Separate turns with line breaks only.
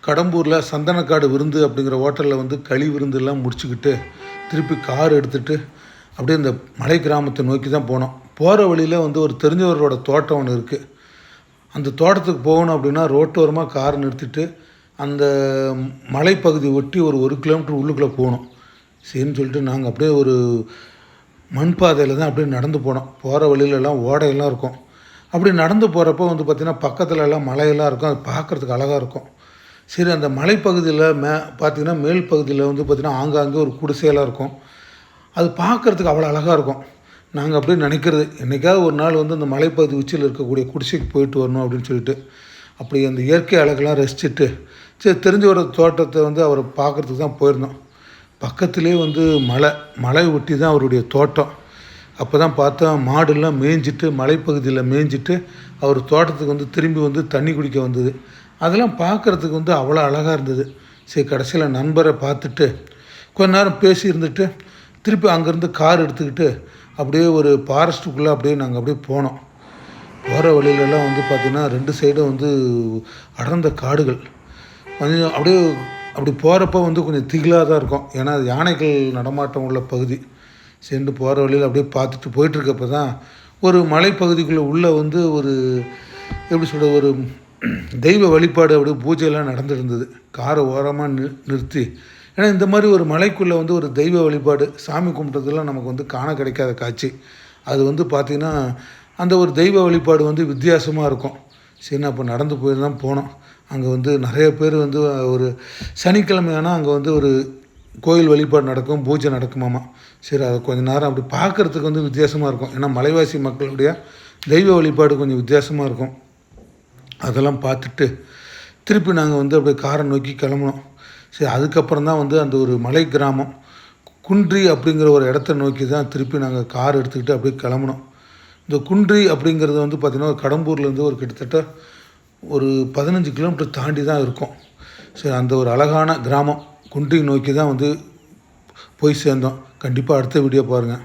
கடம்பூரில் சந்தனக்காடு விருந்து அப்படிங்கிற ஹோட்டலில் வந்து களி விருந்தெல்லாம் முடிச்சுக்கிட்டு திருப்பி கார் எடுத்துகிட்டு அப்படியே இந்த மலை கிராமத்தை நோக்கி தான் போனோம். போகிற வழியில் வந்து ஒரு தெரிஞ்சவரோட தோட்டம் ஒன்று இருக்குது. அந்த தோட்டத்துக்கு போகணும் அப்படின்னா ரோட்டோரமாக கார் நிறுத்திட்டு அந்த மலைப்பகுதி ஒட்டி ஒரு கிலோமீட்டர் உள்ளுக்குள்ளே போகணும். சரின்னு சொல்லிட்டு நாங்கள் அப்படியே ஒரு மண் பாதையில் தான் அப்படியே நடந்து போனோம். போகிற வழியிலலாம் ஓடையெல்லாம் இருக்கும். அப்படி நடந்து போகிறப்போ வந்து பார்த்திங்கன்னா பக்கத்துலலாம் மலையெல்லாம் இருக்கும். அது பார்க்குறதுக்கு அழகாக இருக்கும். சரி, அந்த மலைப்பகுதியில் பார்த்திங்கன்னா மேல் பகுதியில் வந்து பார்த்திங்கன்னா ஆங்காங்கே ஒரு குடிசையெல்லாம் இருக்கும். அது பார்க்குறதுக்கு அவ்வளோ அழகாக இருக்கும். நாங்கள் அப்படியே நினைக்கிறது, என்றைக்காவது ஒரு நாள் வந்து அந்த மலைப்பகுதி உச்சியில் இருக்கக்கூடிய குடிசைக்கு போயிட்டு வரணும் அப்படின்னு சொல்லிட்டு அப்படி அந்த இயற்கை அழகெல்லாம் ரசிச்சுட்டு சரி தெரிஞ்ச ஒரு தோட்டத்தை வந்து அவரை பார்க்குறதுக்கு தான் போயிருந்தோம். பக்கத்துலேயே வந்து மலை ஒட்டி தான் அவருடைய தோட்டம். அப்போ தான் பார்த்தா மாடுலாம் மேய்ஞ்சிட்டு மலைப்பகுதியில் மேய்ஞ்சிட்டு அவர் தோட்டத்துக்கு வந்து திரும்பி வந்து தண்ணி குடிக்க வந்தது. அதெல்லாம் பார்க்குறதுக்கு வந்து அவ்வளோ அழகாக இருந்தது. சரி, கடைசியில் நண்பரை பார்த்துட்டு கொஞ்ச நேரம் பேசி இருந்துட்டு திருப்பி அங்கேருந்து கார் எடுத்துக்கிட்டு அப்படியே ஒரு ஃபாரஸ்ட்டுக்குள்ளே அப்படியே நாங்கள் அப்படியே போனோம். போகிற வழியிலலாம் வந்து பார்த்திங்கன்னா 2 சைடும் வந்து அடர்ந்த காடுகள். கொஞ்சம் அப்படியே அப்படி போகிறப்ப வந்து கொஞ்சம் திகிலாக தான் இருக்கும். ஏன்னா அது யானைகள் நடமாட்டம் உள்ள பகுதி. சேர்ந்து போகிற வழியில் அப்படியே பார்த்துட்டு போயிட்டுருக்கப்போ தான் ஒரு மலைப்பகுதிக்குள்ளே உள்ளே வந்து ஒரு எப்படி சொல்கிற ஒரு தெய்வ வழிபாடு அப்படியே பூஜையெல்லாம் நடந்துருந்தது. காரை ஓரமாக நிறுத்தி, ஏன்னா இந்த மாதிரி ஒரு மலைக்குள்ளே வந்து ஒரு தெய்வ வழிபாடு சாமி கும்பிட்றதுலாம் நமக்கு வந்து காண கிடைக்காத காட்சி. அது வந்து பார்த்திங்கன்னா அந்த ஒரு தெய்வ வழிபாடு வந்து வித்தியாசமாக இருக்கும். சரி, அப்போ நடந்து போய் தான் போனோம். அங்கே வந்து நிறைய பேர் வந்து ஒரு சனிக்கிழமையானால் அங்கே வந்து ஒரு கோயில் வழிபாடு நடக்கும், பூஜை நடக்குமாமா. சரி, அதை கொஞ்சம் நேரம் அப்படி பார்க்குறதுக்கு வந்து வித்தியாசமாக இருக்கும். ஏன்னா மலைவாசி மக்களுடைய தெய்வ வழிபாடு கொஞ்சம் வித்தியாசமாக இருக்கும். அதெல்லாம் பார்த்துட்டு திருப்பி நாங்கள் வந்து அப்படியே காரை நோக்கி கிளம்புனோம். சரி, அதுக்கப்புறம் தான் வந்து அந்த ஒரு மலை கிராமம் குன்றி அப்படிங்கிற ஒரு இடத்த நோக்கி தான் திருப்பி நாங்கள் கார் எடுத்துக்கிட்டு அப்படியே கிளம்புனோம். இந்த குன்றி அப்படிங்கிறது வந்து பார்த்திங்கன்னா கடம்பூர்லேருந்து ஒரு கிட்டத்தட்ட ஒரு 15 கிலோமீட்டர் தாண்டி தான் இருக்கும். சரி, அந்த ஒரு அழகான கிராமம் குன்றி நோக்கி தான் வந்து போய் சேர்ந்தோம். கண்டிப்பாக அடுத்த வீடியோ பாருங்கள்.